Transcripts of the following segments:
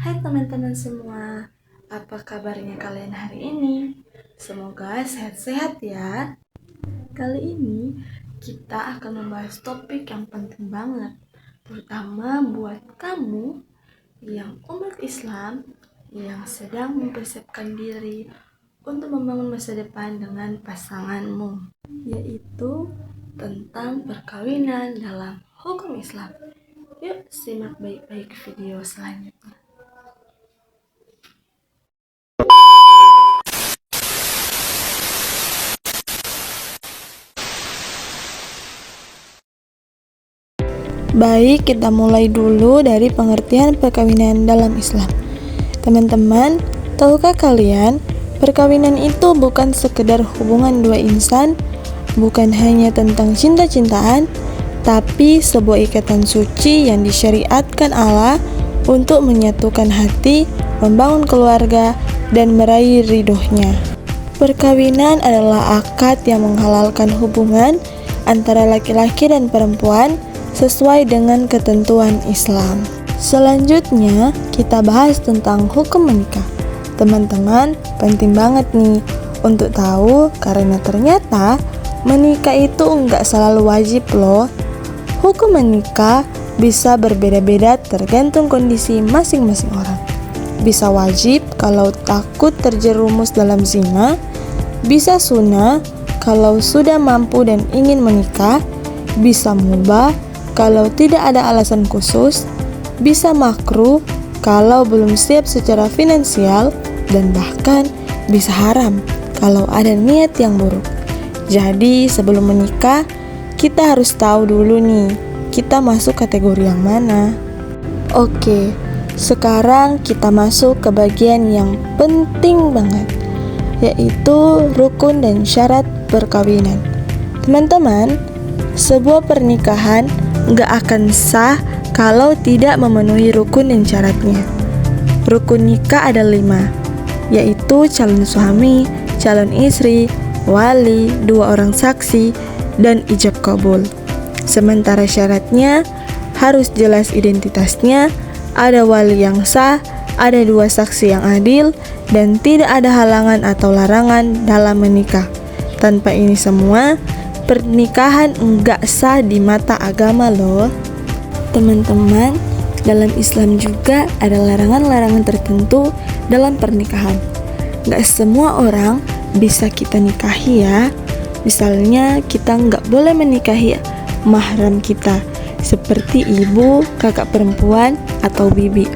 Hai teman-teman semua, apa kabarnya kalian hari ini? Semoga sehat-sehat ya. Kali ini kita akan membahas topik yang penting banget, terutama buat kamu yang umat Islam yang sedang mempersiapkan diri untuk membangun masa depan dengan pasanganmu, yaitu tentang perkawinan dalam hukum Islam. Yuk simak baik-baik video selanjutnya. Baik, kita mulai dulu dari pengertian perkawinan dalam Islam. Teman-teman, tahukah kalian, perkawinan itu bukan sekedar hubungan dua insan, bukan hanya tentang cinta-cintaan, tapi sebuah ikatan suci yang disyariatkan Allah untuk menyatukan hati, membangun keluarga, dan meraih ridhonya. Perkawinan adalah akad yang menghalalkan hubungan antara laki-laki dan perempuan sesuai dengan ketentuan Islam. Selanjutnya, kita bahas tentang hukum menikah. Teman-teman, penting banget nih untuk tahu karena ternyata menikah itu enggak selalu wajib loh. Hukum menikah bisa berbeda-beda tergantung kondisi masing-masing orang. Bisa wajib kalau takut terjerumus dalam zina, bisa sunnah kalau sudah mampu dan ingin menikah, bisa mubah kalau tidak ada alasan khusus, bisa makruh kalau belum siap secara finansial, dan bahkan bisa haram kalau ada niat yang buruk. Jadi sebelum menikah, kita harus tahu dulu nih, kita masuk kategori yang mana. Oke, sekarang kita masuk ke bagian yang penting banget, yaitu rukun dan syarat perkawinan. Teman-teman, sebuah pernikahan gak akan sah kalau tidak memenuhi rukun dan syaratnya. Rukun nikah ada 5, yaitu calon suami, calon istri, wali, 2 orang saksi, dan ijab kabul. Sementara syaratnya harus jelas identitasnya, ada wali yang sah, ada 2 saksi yang adil, dan tidak ada halangan atau larangan dalam menikah. Tanpa ini semua, pernikahan enggak sah di mata agama loh. Teman-teman, dalam Islam juga ada larangan-larangan tertentu dalam pernikahan. Enggak semua orang bisa kita nikahi ya. Misalnya kita enggak boleh menikahi mahram kita, seperti ibu, kakak perempuan, atau bibi.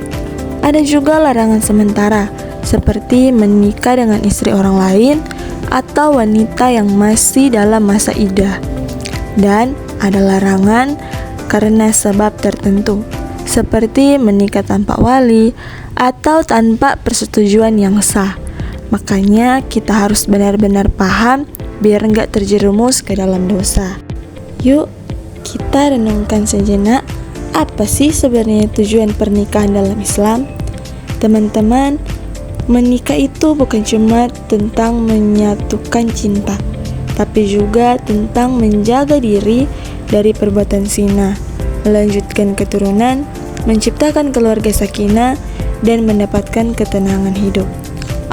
Ada juga larangan sementara, seperti menikah dengan istri orang lain atau wanita yang masih dalam masa iddah. Dan ada larangan karena sebab tertentu, seperti menikah tanpa wali atau tanpa persetujuan yang sah. Makanya kita harus benar-benar paham biar nggak terjerumus ke dalam dosa. Yuk, kita renungkan sejenak, apa sih sebenarnya tujuan pernikahan dalam Islam? Teman-teman, menikah itu bukan cuma tentang menyatukan cinta, tapi juga tentang menjaga diri dari perbuatan zina, melanjutkan keturunan, menciptakan keluarga sakinah, dan mendapatkan ketenangan hidup.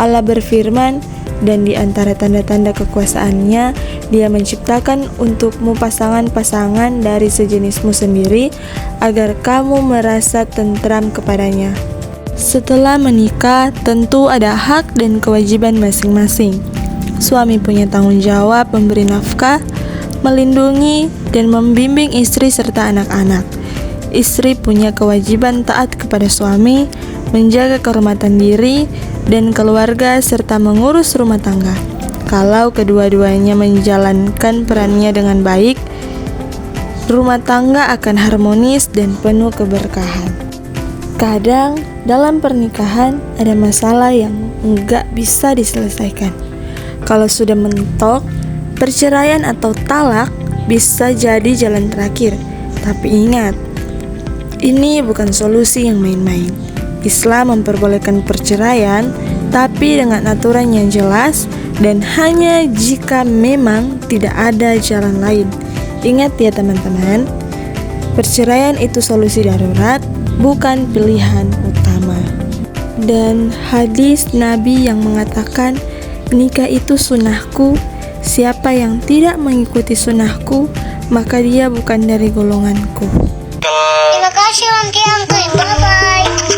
Allah berfirman, dan di antara tanda-tanda kekuasaannya, Dia menciptakan untukmu pasangan-pasangan dari sejenismu sendiri, agar kamu merasa tentram kepadanya. Setelah menikah, tentu ada hak dan kewajiban masing-masing. Suami punya tanggung jawab memberi nafkah, melindungi, dan membimbing istri serta anak-anak. Istri punya kewajiban taat kepada suami, menjaga kehormatan diri dan keluarga, serta mengurus rumah tangga. Kalau kedua-duanya menjalankan perannya dengan baik, rumah tangga akan harmonis dan penuh keberkahan. Kadang dalam pernikahan ada masalah yang enggak bisa diselesaikan. Kalau sudah mentok, perceraian atau talak bisa jadi jalan terakhir. Tapi ingat, ini bukan solusi yang main-main. Islam memperbolehkan perceraian, tapi dengan aturan yang jelas dan hanya jika memang tidak ada jalan lain. Ingat ya teman-teman, perceraian itu solusi darurat, bukan pilihan utama. dan hadis Nabi yang mengatakan nikah itu sunnahku, siapa yang tidak mengikuti sunnahku maka dia bukan dari golonganku. Terima kasih Om Kiam. Bye bye.